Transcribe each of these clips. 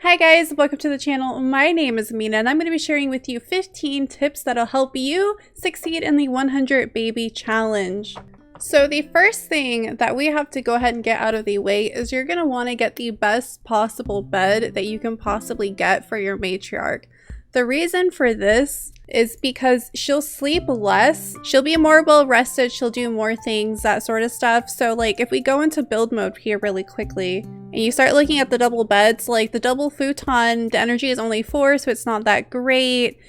Hi guys, welcome to the channel. My name is Mina and I'm going to be sharing with you 15 tips that'll help you succeed in the 100 baby challenge. So the first thing that we have to go ahead and get out of the way is you're going to want to get the best possible bed that you can possibly get for your matriarch. The reason for this is because she'll sleep less, she'll be more well rested, she'll do more things, that sort of stuff. So like if we go into build mode here really quickly and you start looking at the double beds, like the double futon, the energy is only 4, so it's not that great.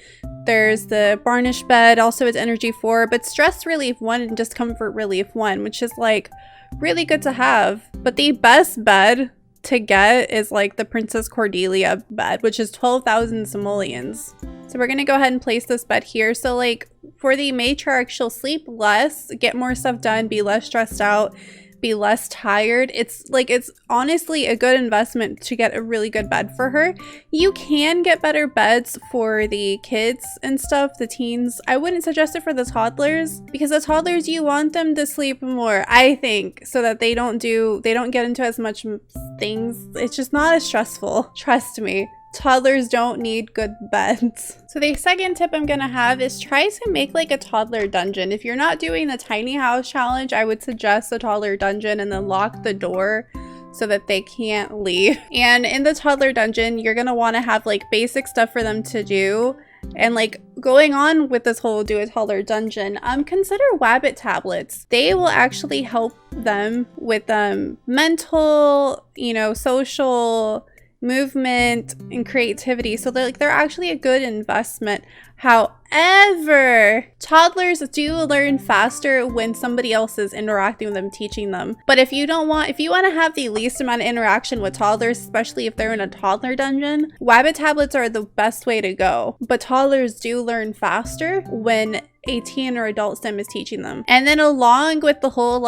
There's the varnish bed, also it's energy 4, but stress relief 1 and discomfort relief 1, which is like really good to have. But the best bed to get is like the Princess Cordelia bed, which is 12,000 simoleons. So we're gonna go ahead and place this bed here. So like for the matriarch, she'll sleep less, get more stuff done, be less stressed out, be less tired. It's honestly a good investment to get a really good bed for her. You can get better beds for the kids and stuff, the teens. I wouldn't suggest it for the toddlers, because the toddlers, you want them to sleep more, I think, so that they don't get into as much things. It's just not as stressful. Trust me. Toddlers don't need good beds. So the second tip I'm gonna have is try to make like a toddler dungeon. If you're not doing the tiny house challenge, I would suggest a toddler dungeon and then lock the door so that they can't leave. And in the toddler dungeon, you're gonna wanna have like basic stuff for them to do. And like going on with this whole do a toddler dungeon, consider Wabbit tablets. They will actually help them with mental, social, movement and creativity. So they're actually a good investment. However, toddlers do learn faster when somebody else is interacting with them, teaching them. But if you want to have the least amount of interaction with toddlers, especially if they're in a toddler dungeon, Wabbit tablets are the best way to go. But toddlers do learn faster when a teen or adult sim is teaching them. And then along with the whole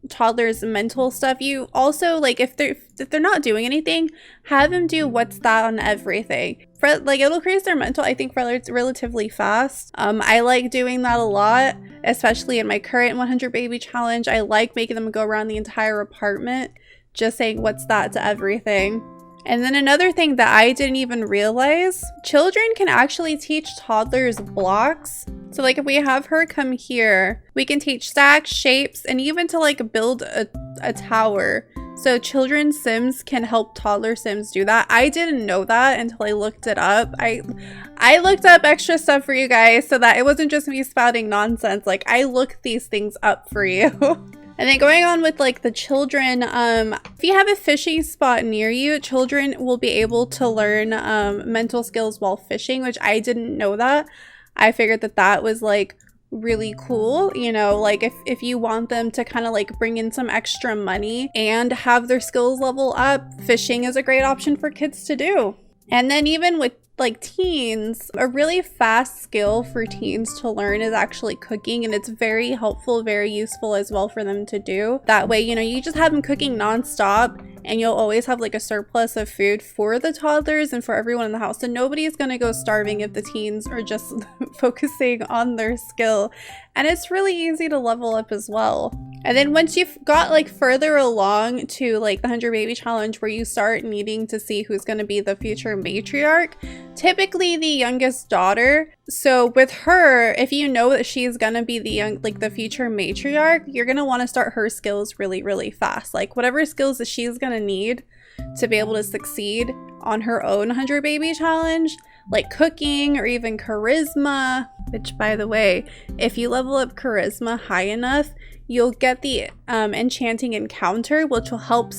toddlers mental stuff, you also if they're not doing anything, have them do what's that on everything. It'll increase their mental, I think, relatively fast. I like doing that a lot, especially in my current 100 baby challenge. I like making them go around the entire apartment just saying what's that to everything. And then another thing that I didn't even realize, children can actually teach toddlers blocks. So like if we have her come here, we can teach stacks, shapes, and even to build a tower. So children's sims can help toddler sims do that. I didn't know that until I looked it up. I looked up extra stuff for you guys so that it wasn't just me spouting nonsense. I looked these things up for you. And then going on with the children, if you have a fishing spot near you, children will be able to learn mental skills while fishing, which I didn't know that. I figured that was really cool, if you want them to kind of bring in some extra money and have their skills level up, fishing is a great option for kids to do. And then even with teens, a really fast skill for teens to learn is actually cooking, and it's very helpful, very useful as well for them to do. That way, you just have them cooking nonstop and you'll always have a surplus of food for the toddlers and for everyone in the house. So nobody is going to go starving if the teens are just focusing on their skill. And it's really easy to level up as well. And then once you've got further along to the 100 baby challenge, where you start needing to see who's going to be the future matriarch, typically the youngest daughter. So with her, if you know that she's going to be the future matriarch, you're going to want to start her skills really, really fast. Whatever skills that she's going to need to be able to succeed on her own 100 baby challenge, like cooking or even charisma, which by the way, if you level up charisma high enough, you'll get the enchanting encounter, which will help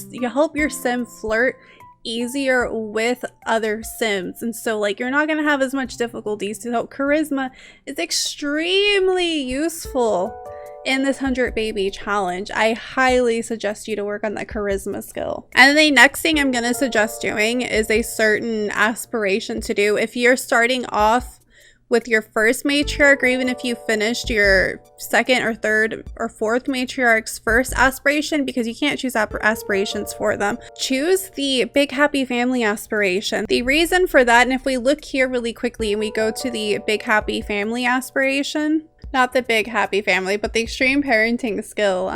your sim flirt easier with other sims. And so you're not going to have as much difficulties. So charisma is extremely useful in this 100 baby challenge. I highly suggest you to work on the charisma skill. And the next thing I'm going to suggest doing is a certain aspiration to do. If you're starting off with your first matriarch, or even if you finished your second or third or fourth matriarch's first aspiration, because you can't choose aspirations for them, choose the big happy family aspiration. The reason for that, and if we look here really quickly and we go to the big happy family aspiration, not the big happy family, but the extreme parenting skill.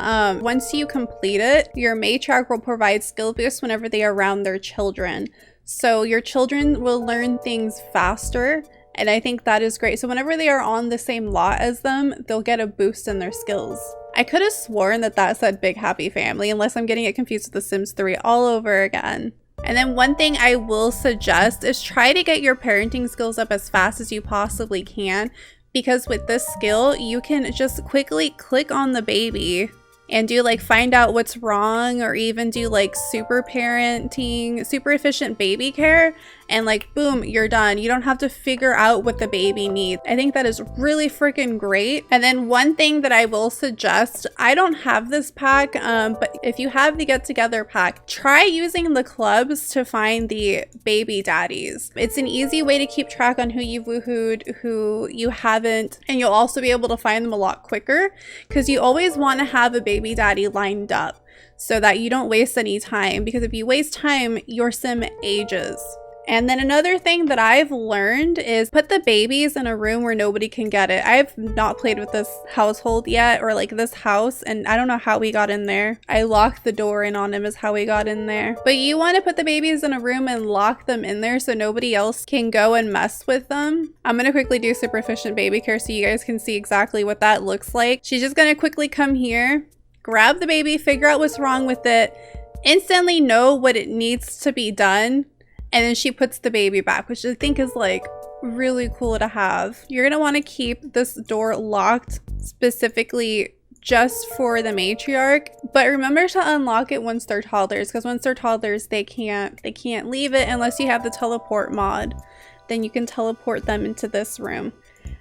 Once you complete it, your matriarch will provide skill boosts whenever they are around their children. So your children will learn things faster, and I think that is great. So whenever they are on the same lot as them, they'll get a boost in their skills. I could have sworn that that said Big Happy Family, unless I'm getting it confused with The Sims 3 all over again. And then one thing I will suggest is try to get your parenting skills up as fast as you possibly can, because with this skill, you can just quickly click on the baby and do like find out what's wrong, or even do like super parenting, super efficient baby care, and like boom, you're done. You don't have to figure out what the baby needs. I think that is really freaking great. And then one thing that I will suggest, I don't have this pack, but if you have the get together pack, try using the clubs to find the baby daddies. It's an easy way to keep track on who you've woohooed, who you haven't, and you'll also be able to find them a lot quicker, because you always want to have a baby daddy lined up so that you don't waste any time, because if you waste time, your sim ages. And then another thing that I've learned is put the babies in a room where nobody can get it. I've not played with this household yet, or like this house, and I don't know how we got in there. I locked the door in on him is how we got in there. But you want to put the babies in a room and lock them in there so nobody else can go and mess with them. I'm going to quickly do super efficient baby care so you guys can see exactly what that looks like. She's just going to quickly come here, grab the baby, figure out what's wrong with it, instantly know what it needs to be done, and then she puts the baby back, which I think is like really cool to have. You're gonna want to keep this door locked specifically just for the matriarch, but remember to unlock it once they're toddlers, because once they're toddlers, they can't leave it unless you have the teleport mod. Then you can teleport them into this room.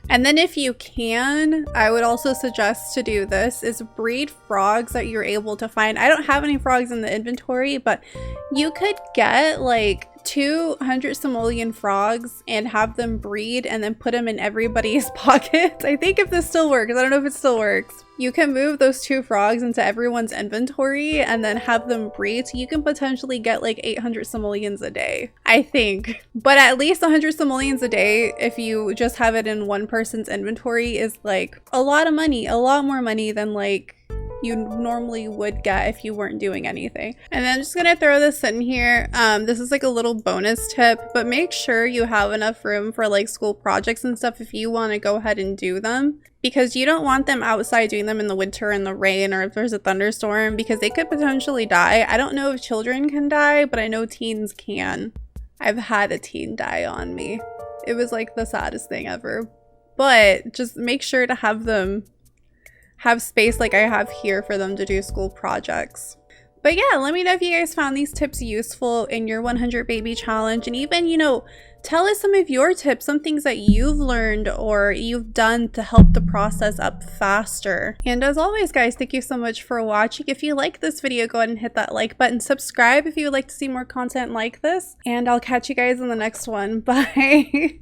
And then if you can, I would also suggest to do this, is breed frogs that you're able to find. I don't have any frogs in the inventory, but you could get like 200 simoleon frogs and have them breed and then put them in everybody's pockets. I think if this still works, I don't know if it still works. You can move those 2 frogs into everyone's inventory and then have them breed, so you can potentially get like 800 simoleons a day, I think. But at least 100 simoleons a day, if you just have it in one person's inventory, is like a lot of money, a lot more money than like you normally would get if you weren't doing anything. And then I'm just gonna throw this in here. This is like a little bonus tip, but make sure you have enough room for like school projects and stuff if you want to go ahead and do them, because you don't want them outside doing them in the winter in the rain, or if there's a thunderstorm, because they could potentially die. I don't know if children can die, but I know teens can. I've had a teen die on me. It was like the saddest thing ever. But just make sure to have them have space like I have here for them to do school projects. But yeah, let me know if you guys found these tips useful in your 100 baby challenge, and even, you know, tell us some of your tips, some things that you've learned or you've done to help the process up faster. And as always, guys, thank you so much for watching. If you like this video, go ahead and hit that like button, subscribe if you would like to see more content like this, and I'll catch you guys in the next one. Bye.